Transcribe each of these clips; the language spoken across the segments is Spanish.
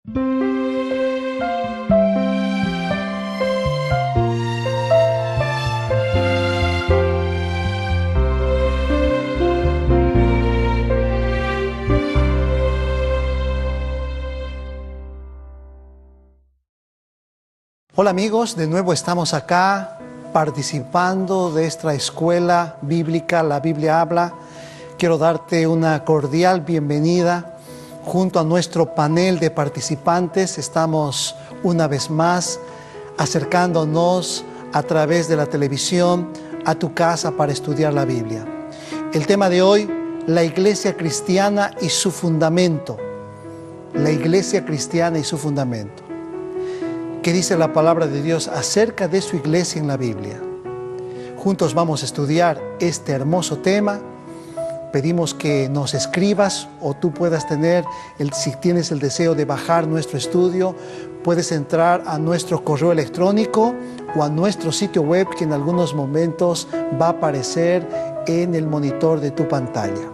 Hola amigos, de nuevo estamos acá participando de esta escuela bíblica, la Biblia habla. Quiero darte una cordial bienvenida junto a nuestro panel de participantes. Estamos una vez más acercándonos a través de la televisión a tu casa para estudiar la Biblia. El tema de hoy, la iglesia cristiana y su fundamento. La iglesia cristiana y su fundamento. ¿Qué dice la palabra de Dios acerca de su iglesia en la Biblia? Juntos vamos a estudiar este hermoso tema. Pedimos que nos escribas o tú puedas tener, si tienes el deseo de bajar nuestro estudio, puedes entrar a nuestro correo electrónico o a nuestro sitio web que en algunos momentos va a aparecer en el monitor de tu pantalla.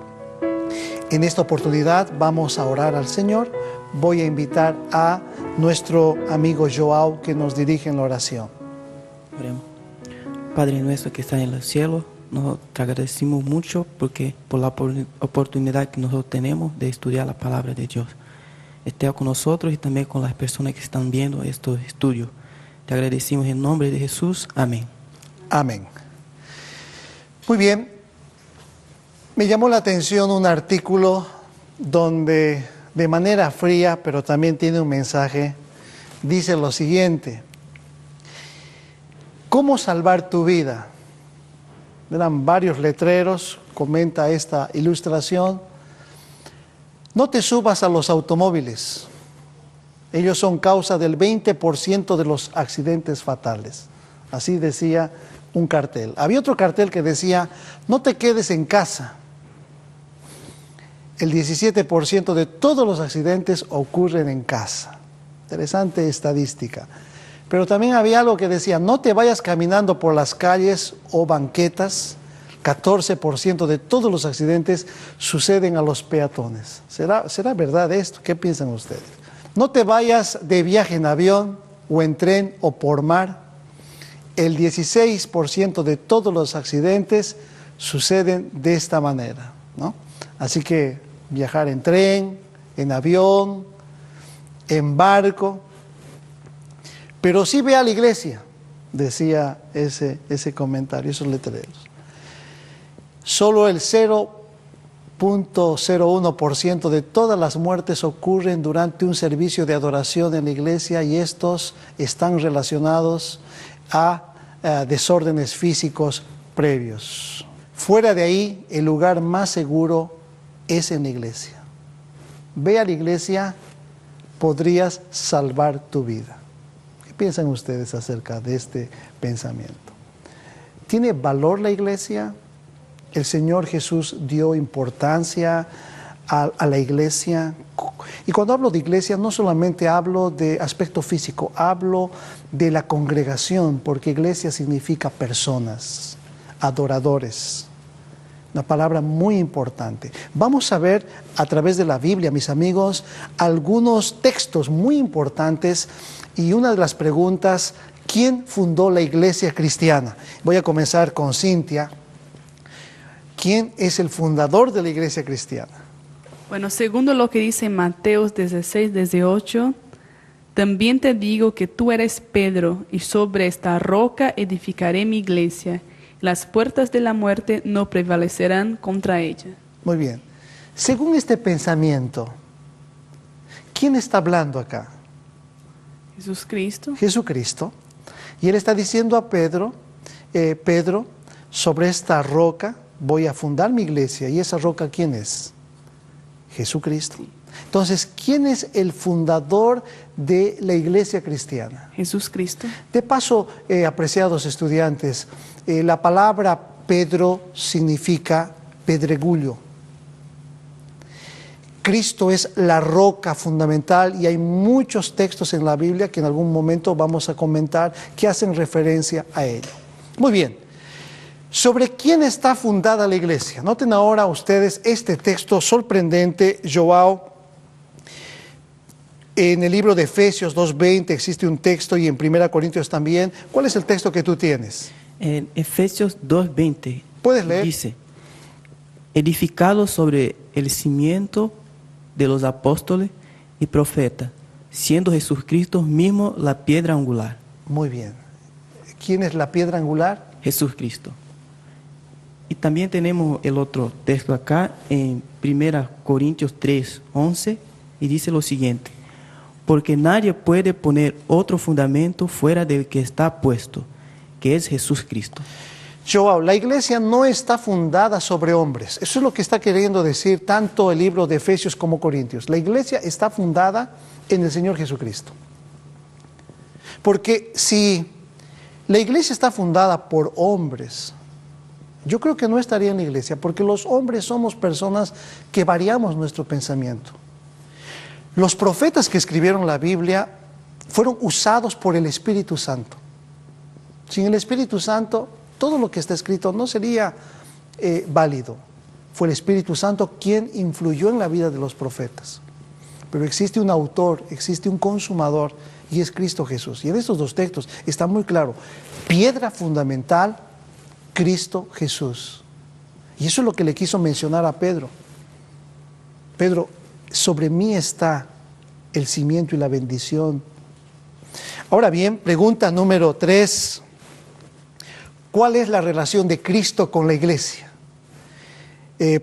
En esta oportunidad vamos a orar al Señor. Voy a invitar a nuestro amigo Joao que nos dirige en la oración. Oremos. Padre nuestro que está en el cielo, nosotros te agradecemos mucho por la oportunidad que nosotros tenemos de estudiar la palabra de Dios. Esté con nosotros y también con las personas que están viendo estos estudios. Te agradecemos en nombre de Jesús. Amén. Amén. Muy bien. Me llamó la atención un artículo donde de manera fría, pero también tiene un mensaje, dice lo siguiente: ¿cómo salvar tu vida? Eran varios letreros, comenta esta ilustración. No te subas a los automóviles, ellos son causa del 20% de los accidentes fatales. Así decía un cartel. Había otro cartel que decía, no te quedes en casa. El 17% de todos los accidentes ocurren en casa. Interesante estadística. Pero también había algo que decía, no te vayas caminando por las calles o banquetas. 14% de todos los accidentes suceden a los peatones. ¿Será verdad esto? ¿Qué piensan ustedes? No te vayas de viaje en avión o en tren o por mar. El 16% de todos los accidentes suceden de esta manera, ¿no? Así que viajar en tren, en avión, en barco. Pero sí ve a la iglesia, decía ese comentario, esos letreros. Solo el 0.01% de todas las muertes ocurren durante un servicio de adoración en la iglesia y estos están relacionados a desórdenes físicos previos. Fuera de ahí, el lugar más seguro es en la iglesia. Ve a la iglesia, podrías salvar tu vida. ¿Qué piensan ustedes acerca de este pensamiento? ¿Tiene valor la iglesia? El Señor Jesús dio importancia a la iglesia. Y cuando hablo de iglesia, no solamente hablo de aspecto físico, hablo de la congregación, porque iglesia significa personas, adoradores. Una palabra muy importante. Vamos a ver a través de la Biblia, mis amigos, algunos textos muy importantes y una de las preguntas, ¿quién fundó la iglesia cristiana? Voy a comenzar con Cintia. ¿Quién es el fundador de la iglesia cristiana? Bueno, según lo que dice Mateo 16, 18, también te digo que tú eres Pedro y sobre esta roca edificaré mi iglesia. Las puertas de la muerte no prevalecerán contra ella. Muy bien. Según este pensamiento, ¿quién está hablando acá? Jesucristo. Jesucristo. Y él está diciendo a Pedro, Pedro, sobre esta roca voy a fundar mi iglesia. ¿Y esa roca quién es? Jesucristo. Entonces, ¿quién es el fundador de la iglesia cristiana? Jesucristo. De paso, apreciados estudiantes, la palabra Pedro significa pedregullo. Cristo es la roca fundamental y hay muchos textos en la Biblia que en algún momento vamos a comentar que hacen referencia a ello. Muy bien. ¿Sobre quién está fundada la iglesia? Noten ahora ustedes este texto sorprendente, Joao. En el libro de Efesios 2:20 existe un texto y en 1 Corintios también. ¿Cuál es el texto que tú tienes? En Efesios 2:20 ¿Puedes leer? dice, edificado sobre el cimiento de los apóstoles y profetas, siendo Jesucristo mismo la piedra angular. Muy bien. ¿Quién es la piedra angular? Jesucristo. Y también tenemos el otro texto acá en 1 Corintios 3:11 y dice lo siguiente, porque nadie puede poner otro fundamento fuera del que está puesto, que es Jesucristo. Joao, la iglesia no está fundada sobre hombres. Eso es lo que está queriendo decir tanto el libro de Efesios como Corintios. La iglesia está fundada en el Señor Jesucristo. Porque si la iglesia está fundada por hombres, yo creo que no estaría en la iglesia, porque los hombres somos personas que variamos nuestro pensamiento. Los profetas que escribieron la Biblia fueron usados por el Espíritu Santo. Sin el Espíritu Santo, todo lo que está escrito no sería válido. Fue el Espíritu Santo quien influyó en la vida de los profetas. Pero existe un autor, existe un consumador, y es Cristo Jesús. Y en estos dos textos está muy claro, piedra fundamental, Cristo Jesús. Y eso es lo que le quiso mencionar a Pedro. Pedro, sobre mí está el cimiento y la bendición. Ahora bien, pregunta número 3. ¿Cuál es la relación de Cristo con la iglesia?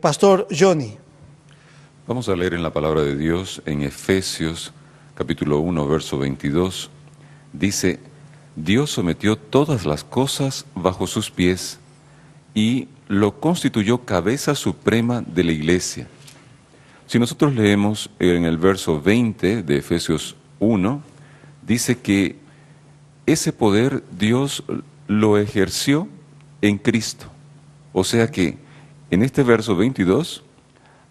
Pastor Johnny. Vamos a leer en la palabra de Dios en Efesios capítulo 1, verso 22. Dice, Dios sometió todas las cosas bajo sus pies y lo constituyó cabeza suprema de la iglesia. Si nosotros leemos en el verso 20 de Efesios 1, dice que ese poder Dios lo ejerció en Cristo. O sea que en este verso 22,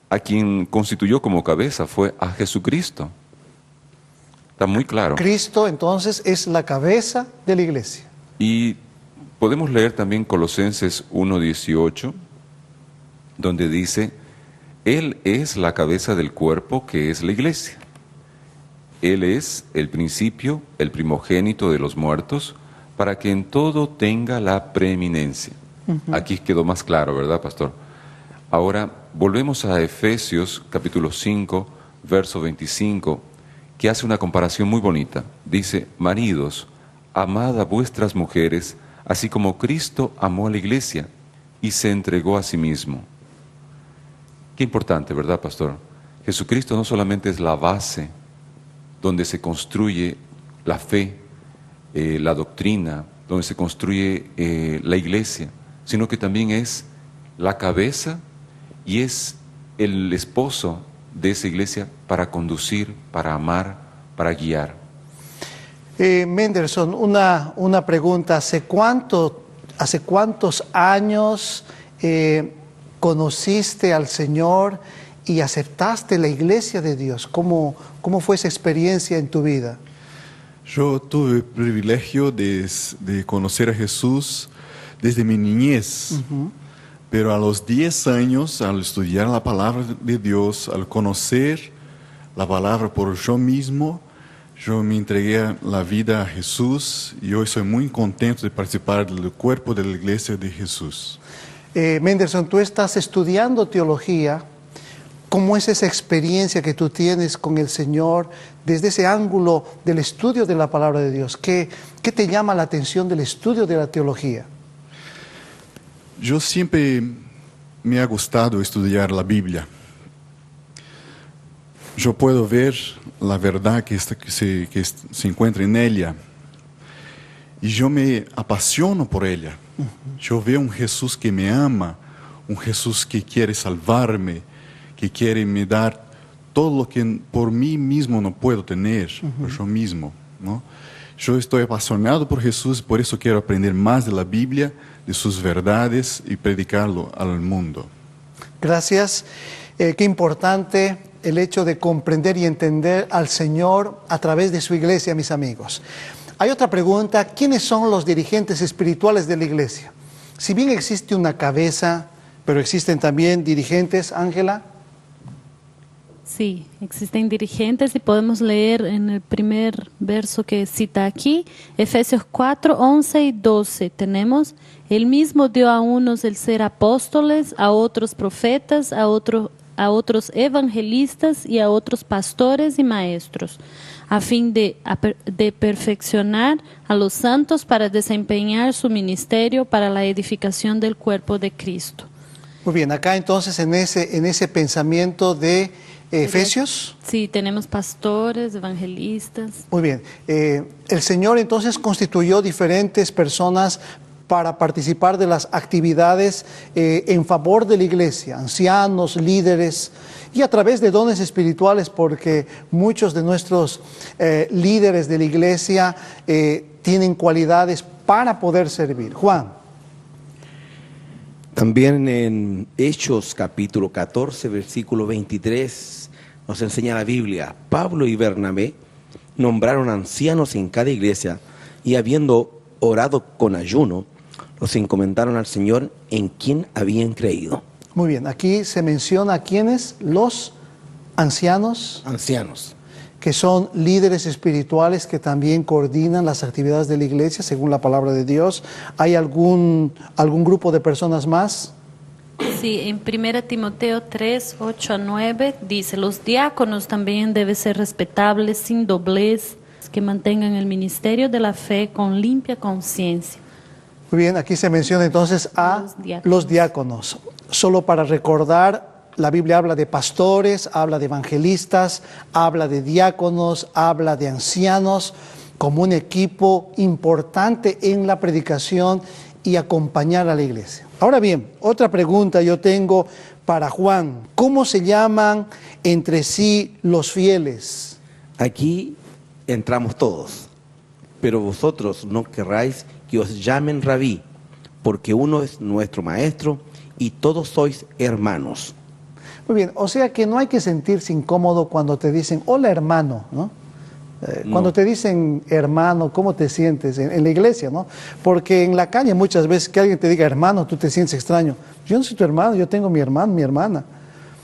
a quien constituyó como cabeza fue a Jesucristo. Está muy claro. Cristo entonces es la cabeza de la iglesia. Y podemos leer también Colosenses 1:18, donde dice, Él es la cabeza del cuerpo que es la iglesia. Él es el principio, el primogénito de los muertos, para que en todo tenga la preeminencia. Aquí quedó más claro, ¿verdad, pastor? Ahora, volvemos a Efesios capítulo 5, verso 25, que hace una comparación muy bonita. Dice, maridos, amad a vuestras mujeres, así como Cristo amó a la iglesia y se entregó a sí mismo. Qué importante, ¿verdad, pastor? Jesucristo no solamente es la base donde se construye la fe, la doctrina, donde se construye la iglesia, sino que también es la cabeza y es el esposo de esa iglesia para conducir, para amar, para guiar. Mendelson, una pregunta. ¿Hace cuántos años conociste al Señor y aceptaste la iglesia de Dios? ¿Cómo fue esa experiencia en tu vida? Yo tuve el privilegio de conocer a Jesús desde mi niñez. Pero a los 10 años, al estudiar la palabra de Dios, al conocer la palabra por yo mismo, yo me entregué la vida a Jesús y hoy soy muy contento de participar del cuerpo de la iglesia de Jesús. Mendelson, tú estás estudiando teología. ¿Cómo es esa experiencia que tú tienes con el Señor desde ese ángulo del estudio de la palabra de Dios? ¿Qué te llama la atención del estudio de la teología? Yo siempre me ha gustado estudiar la Biblia. Yo puedo ver la verdad que se encuentra en ella y yo me apasiono por ella. Yo veo un Jesús que me ama, un Jesús que quiere salvarme, que quiere me dar todo lo que por mí mismo no puedo tener, por yo mismo, ¿no? Yo estoy apasionado por Jesús, por eso quiero aprender más de la Biblia, de sus verdades y predicarlo al mundo. Gracias. Qué importante el hecho de comprender y entender al Señor a través de su iglesia, mis amigos. Hay otra pregunta, ¿quiénes son los dirigentes espirituales de la iglesia? Si bien existe una cabeza, pero existen también dirigentes, Ángela. Sí, existen dirigentes y podemos leer en el primer verso que cita aquí, Efesios 4, 11 y 12. Tenemos, Él mismo dio a unos el ser apóstoles, a otros profetas, a otros evangelistas y a otros pastores y maestros, a fin de perfeccionar a los santos para desempeñar su ministerio para la edificación del cuerpo de Cristo. Muy bien, acá entonces en ese pensamiento de Efesios. Sí, tenemos pastores, evangelistas. Muy bien, el Señor entonces constituyó diferentes personas para participar de las actividades en favor de la iglesia, ancianos, líderes, y a través de dones espirituales, porque muchos de nuestros líderes de la iglesia tienen cualidades para poder servir. Juan. También en Hechos capítulo 14, versículo 23, nos enseña la Biblia, Pablo y Bernabé nombraron ancianos en cada iglesia y habiendo orado con ayuno, los encomendaron al Señor en quien habían creído. Muy bien, aquí se menciona a quiénes, los ancianos. Ancianos. Que son líderes espirituales que también coordinan las actividades de la iglesia según la palabra de Dios. ¿Hay algún grupo de personas más? Sí, en 1 Timoteo 3, 8 a 9 dice, los diáconos también deben ser respetables, sin doblez, que mantengan el ministerio de la fe con limpia conciencia. Muy bien, aquí se menciona entonces a los diáconos. Solo para recordar, la Biblia habla de pastores, habla de evangelistas, habla de diáconos, habla de ancianos, como un equipo importante en la predicación y acompañar a la iglesia. Ahora bien, otra pregunta yo tengo para Juan. ¿Cómo se llaman entre sí los fieles? Aquí entramos todos, pero vosotros no querráis que os llamen rabí, porque uno es nuestro maestro y todos sois hermanos. Muy bien, o sea que no hay que sentirse incómodo cuando te dicen, hola hermano, ¿no? Cuando te dicen hermano, ¿cómo te sientes? En la iglesia, ¿no? Porque en la calle muchas veces que alguien te diga hermano, tú te sientes extraño. Yo no soy tu hermano, yo tengo mi hermano, mi hermana.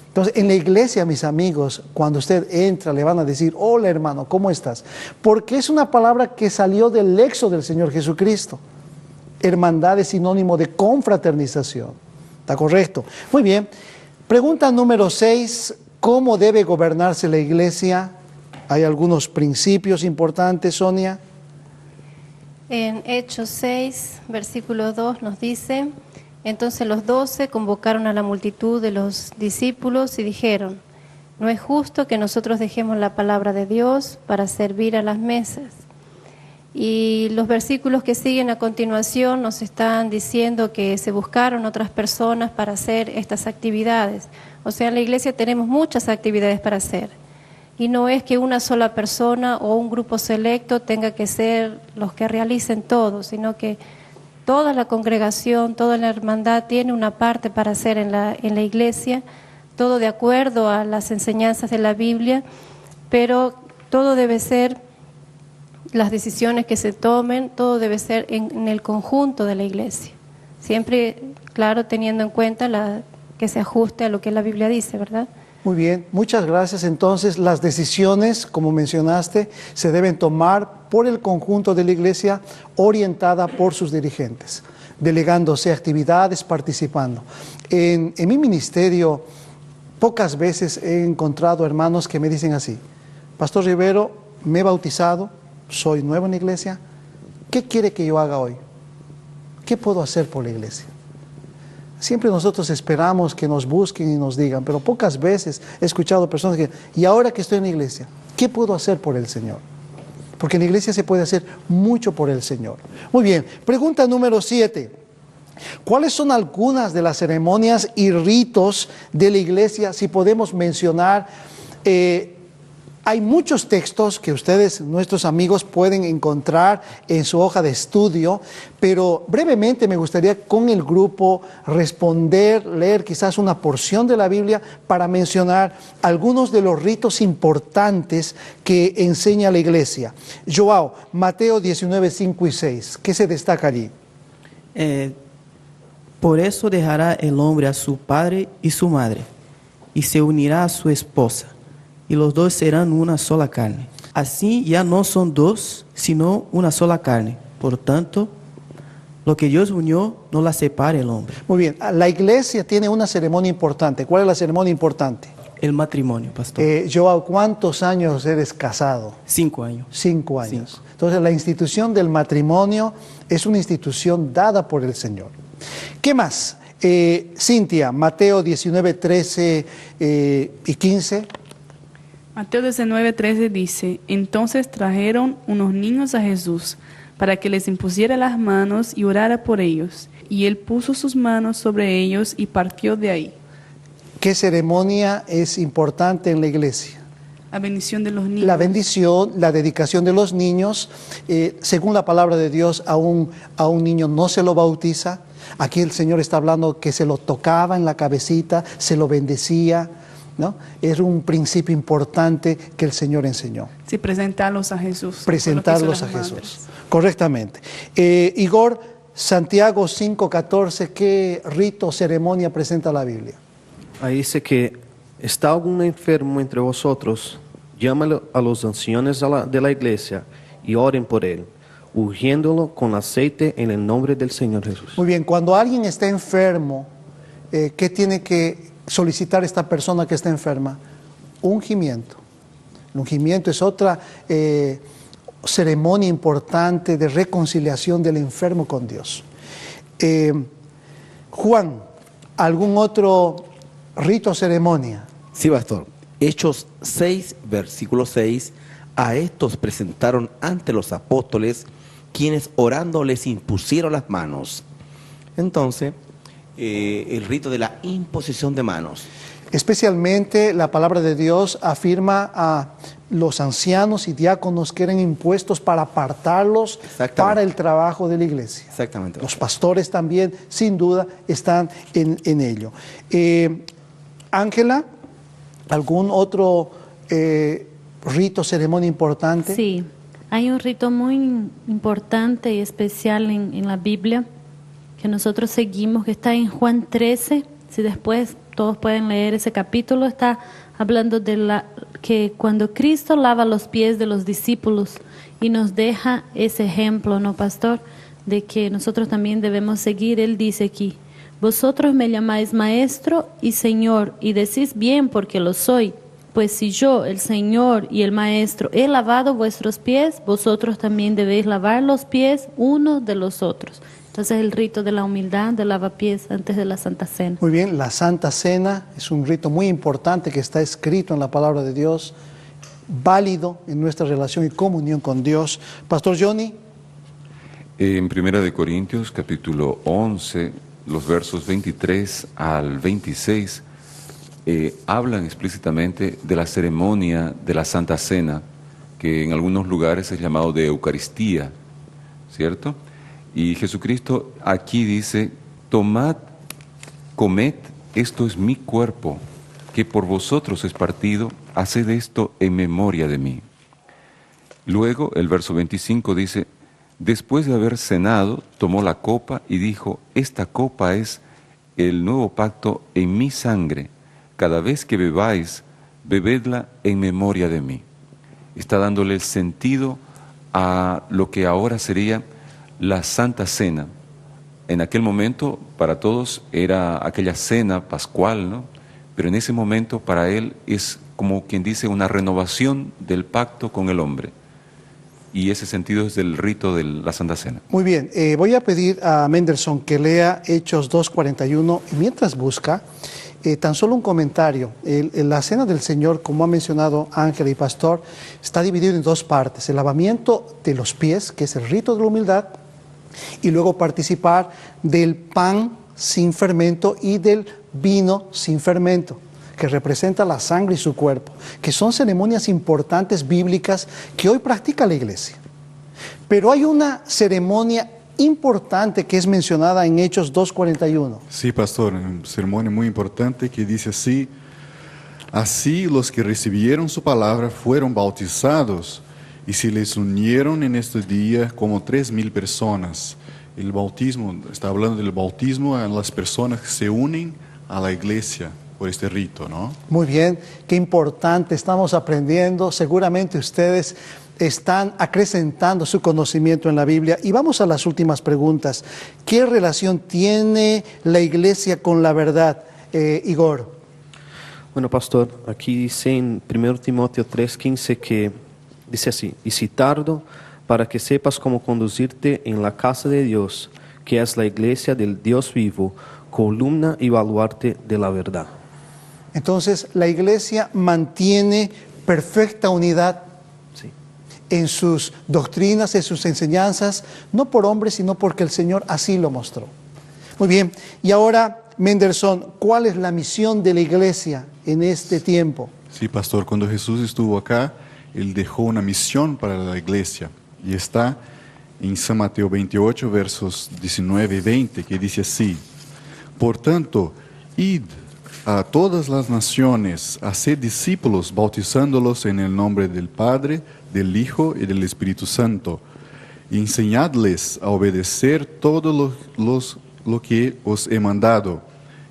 Entonces, en la iglesia, mis amigos, cuando usted entra, le van a decir, hola hermano, ¿cómo estás? Porque es una palabra que salió del lexo del Señor Jesucristo. Hermandad es sinónimo de confraternización. ¿Está correcto? Muy bien. Pregunta número 6, ¿cómo debe gobernarse la iglesia? ¿Hay algunos principios importantes, Sonia? En Hechos 6, versículo 2 nos dice, entonces los 12 convocaron a la multitud de los discípulos y dijeron, no es justo que nosotros dejemos la palabra de Dios para servir a las mesas. Y los versículos que siguen a continuación nos están diciendo que se buscaron otras personas para hacer estas actividades. O sea, en la iglesia tenemos muchas actividades para hacer. Y no es que una sola persona o un grupo selecto tenga que ser los que realicen todo, sino que toda la congregación, toda la hermandad tiene una parte para hacer en la iglesia, todo de acuerdo a las enseñanzas de la Biblia, pero todo debe ser, las decisiones que se tomen, todo debe ser en el conjunto de la iglesia. Siempre, claro, teniendo en cuenta que se ajuste a lo que la Biblia dice, ¿verdad? Muy bien, muchas gracias. Entonces, las decisiones, como mencionaste, se deben tomar por el conjunto de la iglesia, orientada por sus dirigentes, delegándose actividades, participando. En mi ministerio, pocas veces he encontrado hermanos que me dicen así, Pastor Rivero, me he bautizado, soy nuevo en la iglesia, ¿qué quiere que yo haga hoy? ¿Qué puedo hacer por la iglesia? Siempre nosotros esperamos que nos busquen y nos digan, pero pocas veces he escuchado personas que, y ahora que estoy en la iglesia, ¿qué puedo hacer por el Señor? Porque en la iglesia se puede hacer mucho por el Señor. Muy bien, pregunta número 7. ¿Cuáles son algunas de las ceremonias y ritos de la iglesia? Si podemos mencionar, hay muchos textos que ustedes, nuestros amigos, pueden encontrar en su hoja de estudio, pero brevemente me gustaría con el grupo responder, leer quizás una porción de la Biblia para mencionar algunos de los ritos importantes que enseña la iglesia. Joao, Mateo 19, 5 y 6, ¿qué se destaca allí? Por eso dejará el hombre a su padre y su madre, y se unirá a su esposa, y los dos serán una sola carne. Así ya no son dos, sino una sola carne. Por tanto, lo que Dios unió, no la separe el hombre. Muy bien, la iglesia tiene una ceremonia importante. ¿Cuál es la ceremonia importante? El matrimonio, pastor. Joao, ¿cuántos años eres casado? 5 años. 5 años. Entonces, la institución del matrimonio es una institución dada por el Señor. ¿Qué más? Cintia, Mateo 19, 13 y 15. Mateo 19, 13 dice, entonces trajeron unos niños a Jesús para que les impusiera las manos y orara por ellos. Y él puso sus manos sobre ellos y partió de ahí. ¿Qué ceremonia es importante en la iglesia? La bendición de los niños. La bendición, la dedicación de los niños. Según la palabra de Dios, a un niño no se lo bautiza. Aquí el Señor está hablando que se lo tocaba en la cabecita, se lo bendecía, ¿no? Es un principio importante que el Señor enseñó. Sí, presentarlos a Jesús. Presentarlos a Jesús. Correctamente. Igor, Santiago 5:14, ¿qué rito o ceremonia presenta la Biblia? Ahí dice que está algún enfermo entre vosotros, llámalo a los ancianos de la iglesia y oren por él, ungiéndolo con aceite en el nombre del Señor Jesús. Muy bien, cuando alguien está enfermo, ¿qué tiene que solicitar esta persona que está enferma? Ungimiento. El ungimiento es otra ceremonia importante de reconciliación del enfermo con Dios. Juan, ¿algún otro rito o ceremonia? Sí, pastor. Hechos 6, versículo 6. A estos presentaron ante los apóstoles, quienes orando les impusieron las manos. Entonces, el rito de la imposición de manos. Especialmente la palabra de Dios afirma a los ancianos y diáconos que eran impuestos para apartarlos para el trabajo de la iglesia. Exactamente. Los pastores también, sin duda, están en ello. Ángela, ¿algún otro rito, ceremonia importante? Sí, hay un rito muy importante y especial en la Biblia que nosotros seguimos, que está en Juan 13. Si después todos pueden leer ese capítulo, está hablando de que cuando Cristo lava los pies de los discípulos y nos deja ese ejemplo, ¿no, pastor? De que nosotros también debemos seguir. Él dice aquí, vosotros me llamáis maestro y señor, y decís bien porque lo soy. Pues si yo, el Señor y el Maestro, he lavado vuestros pies, vosotros también debéis lavar los pies unos de los otros. Entonces el rito de la humildad, de lavapiés antes de la Santa Cena. Muy bien, la Santa Cena es un rito muy importante que está escrito en la palabra de Dios, válido en nuestra relación y comunión con Dios. Pastor Johnny. En 1 Corintios, capítulo 11, los versos 23 al 26, hablan explícitamente de la ceremonia de la Santa Cena, que en algunos lugares es llamado de Eucaristía, ¿cierto? Y Jesucristo aquí dice, tomad, comed, esto es mi cuerpo, que por vosotros es partido, haced esto en memoria de mí. Luego el verso 25 dice, después de haber cenado, tomó la copa y dijo, esta copa es el nuevo pacto en mi sangre. Cada vez que bebáis, bebedla en memoria de mí. Está dándole el sentido a lo que ahora sería la Santa Cena. En aquel momento, para todos, era aquella cena pascual, ¿no? Pero en ese momento, para él, es como quien dice una renovación del pacto con el hombre. Y ese sentido es del rito de la Santa Cena. Muy bien, voy a pedir a Mendelson que lea Hechos 2:41 y mientras busca, tan solo un comentario. La Cena del Señor, como ha mencionado Ángel y Pastor, está dividido en dos partes. El lavamiento de los pies, que es el rito de la humildad, y luego participar del pan sin fermento y del vino sin fermento, que representa la sangre y su cuerpo, que son ceremonias importantes bíblicas que hoy practica la iglesia. Pero hay una ceremonia importante que es mencionada en Hechos 2:41. Sí, pastor, una ceremonia muy importante que dice así, así los que recibieron su palabra fueron bautizados y se les unieron en este día como 3,000 personas. El bautismo, está hablando del bautismo a las personas que se unen a la iglesia por este rito, ¿no? Muy bien, qué importante, estamos aprendiendo, seguramente ustedes están acrecentando su conocimiento en la Biblia. Y vamos a las últimas preguntas. ¿Qué relación tiene la iglesia con la verdad, Igor? Bueno, pastor, aquí dice en 1 Timoteo 3:15 que dice así: y si tardo, para que sepas cómo conducirte en la casa de Dios, que es la iglesia del Dios vivo, columna y baluarte de la verdad. Entonces, la iglesia mantiene perfecta unidad Sí. en sus doctrinas, en sus enseñanzas, no por hombres, sino porque el Señor así lo mostró. Muy bien, y ahora, Mendelson, ¿cuál es la misión de la iglesia en este tiempo? Sí, pastor, cuando Jesús estuvo acá, Él dejó una misión para la iglesia. Y está en San Mateo 28, versos 19 y 20, que dice así: por tanto, id a todas las naciones, haced discípulos, bautizándolos en el nombre del Padre, del Hijo y del Espíritu Santo, y enseñadles a obedecer todo lo que os he mandado.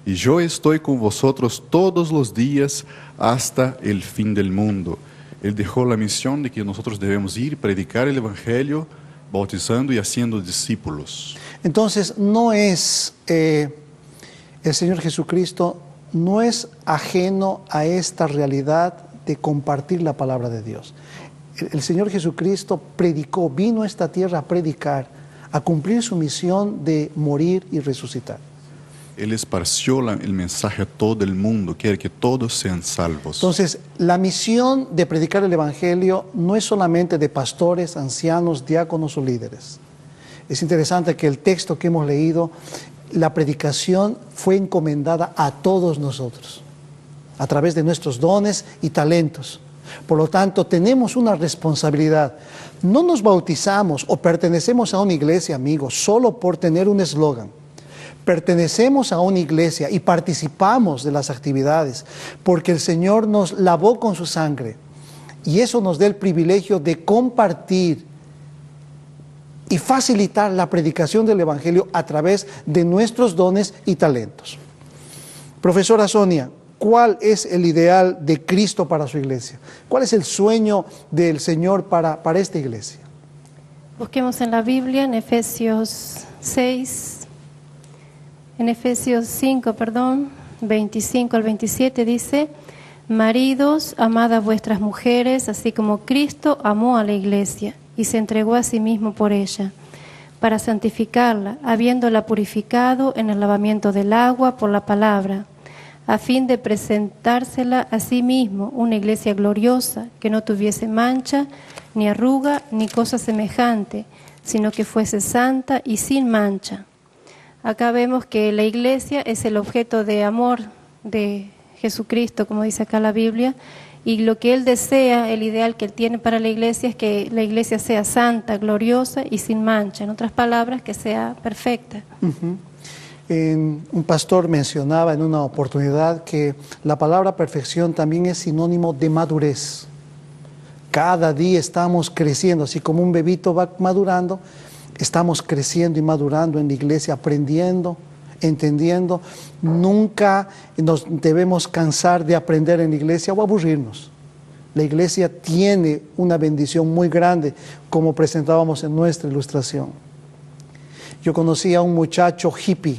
Y yo estoy con vosotros todos los días hasta el fin del mundo. Él dejó la misión de que nosotros debemos ir, predicar el Evangelio, bautizando y haciendo discípulos. Entonces, no es, el Señor Jesucristo no es ajeno a esta realidad de compartir la palabra de Dios. El Señor Jesucristo predicó, vino a esta tierra a predicar, a cumplir su misión de morir y resucitar. Él esparció el mensaje a todo el mundo, quiere que todos sean salvos. Entonces, la misión de predicar el Evangelio no es solamente de pastores, ancianos, diáconos o líderes. Es interesante que el texto que hemos leído, la predicación fue encomendada a todos nosotros, a través de nuestros dones y talentos. Por lo tanto, tenemos una responsabilidad. No nos bautizamos o pertenecemos a una iglesia, amigos, solo por tener un eslogan. Pertenecemos a una iglesia y participamos de las actividades porque el Señor nos lavó con su sangre y eso nos da el privilegio de compartir y facilitar la predicación del Evangelio a través de nuestros dones y talentos. Profesora Sonia, ¿cuál es el ideal de Cristo para su iglesia? ¿Cuál es el sueño del Señor para esta iglesia? Busquemos en la Biblia, en Efesios 5, 25 al 27 dice: maridos, amad a vuestras mujeres, así como Cristo amó a la iglesia y se entregó a sí mismo por ella, para santificarla, habiéndola purificado en el lavamiento del agua por la palabra, a fin de presentársela a sí mismo una iglesia gloriosa, que no tuviese mancha, ni arruga, ni cosa semejante, sino que fuese santa y sin mancha. Acá vemos que la iglesia es el objeto de amor de Jesucristo, como dice acá la Biblia, y lo que Él desea, el ideal que Él tiene para la iglesia es que la iglesia sea santa, gloriosa y sin mancha. En otras palabras, que sea perfecta. Un pastor mencionaba en una oportunidad que la palabra perfección también es sinónimo de madurez. Cada día estamos creciendo, así como un bebito va madurando, estamos creciendo y madurando en la iglesia, aprendiendo, entendiendo. Nunca nos debemos cansar de aprender en la iglesia o aburrirnos. La iglesia tiene una bendición muy grande, como presentábamos en nuestra ilustración. Yo conocí a un muchacho hippie,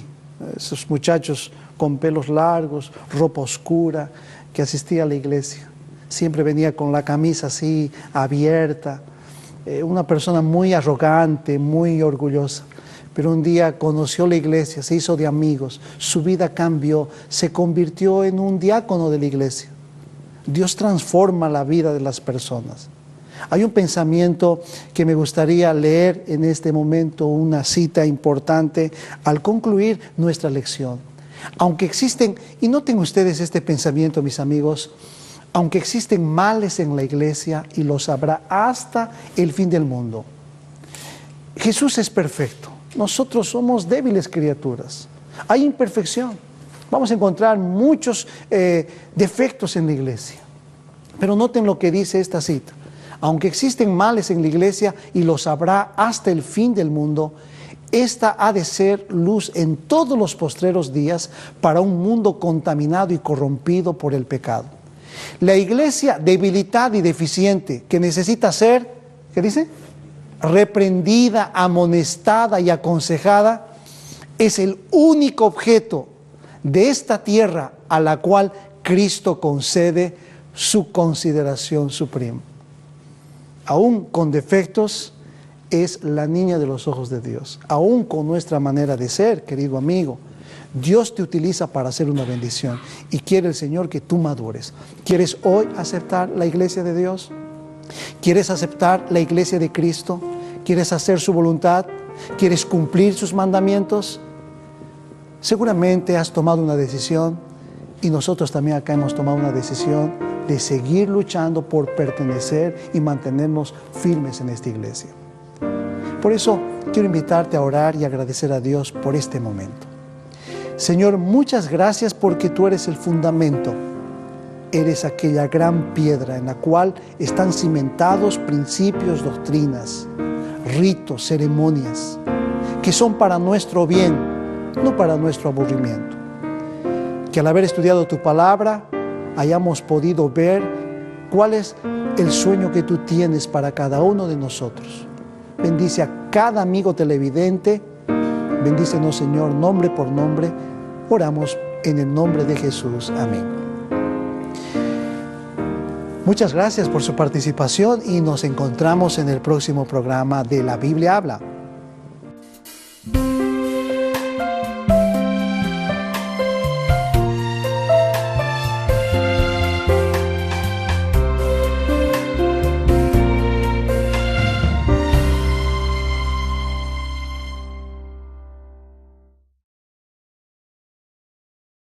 esos muchachos con pelos largos, ropa oscura, que asistía a la iglesia. Siempre venía con la camisa así abierta, una persona muy arrogante, muy orgullosa. Pero un día conoció la iglesia, se hizo de amigos, su vida cambió, se convirtió en un diácono de la iglesia. Dios transforma la vida de las personas. Hay un pensamiento que me gustaría leer en este momento, una cita importante al concluir nuestra lección. Aunque existen, y noten ustedes este pensamiento, mis amigos, aunque existen males en la iglesia, y los habrá hasta el fin del mundo, Jesús es perfecto. Nosotros somos débiles criaturas. Hay imperfección. Vamos a encontrar muchos defectos en la iglesia. Pero noten lo que dice esta cita. Aunque existen males en la iglesia y los habrá hasta el fin del mundo, esta ha de ser luz en todos los postreros días para un mundo contaminado y corrompido por el pecado. La iglesia debilitada y deficiente, que necesita ser, ¿qué dice? Reprendida, amonestada y aconsejada, es el único objeto de esta tierra a la cual Cristo concede su consideración suprema. Aún con defectos, es la niña de los ojos de Dios. Aún con nuestra manera de ser, querido amigo, Dios te utiliza para hacer una bendición y quiere el Señor que tú madures. ¿Quieres hoy aceptar la iglesia de Dios? ¿Quieres aceptar la iglesia de Cristo? ¿Quieres hacer su voluntad? ¿Quieres cumplir sus mandamientos? Seguramente has tomado una decisión y nosotros también acá hemos tomado una decisión de seguir luchando por pertenecer y mantenernos firmes en esta iglesia. Por eso quiero invitarte a orar y agradecer a Dios por este momento. Señor, muchas gracias porque tú eres el fundamento. Eres aquella gran piedra en la cual están cimentados principios, doctrinas, ritos, ceremonias, que son para nuestro bien, no para nuestro aburrimiento. Que al haber estudiado tu palabra, hayamos podido ver cuál es el sueño que tú tienes para cada uno de nosotros. Bendice a cada amigo televidente. Bendícenos, Señor, nombre por nombre. Oramos en el nombre de Jesús. Amén. Muchas gracias por su participación y nos encontramos en el próximo programa de La Biblia Habla.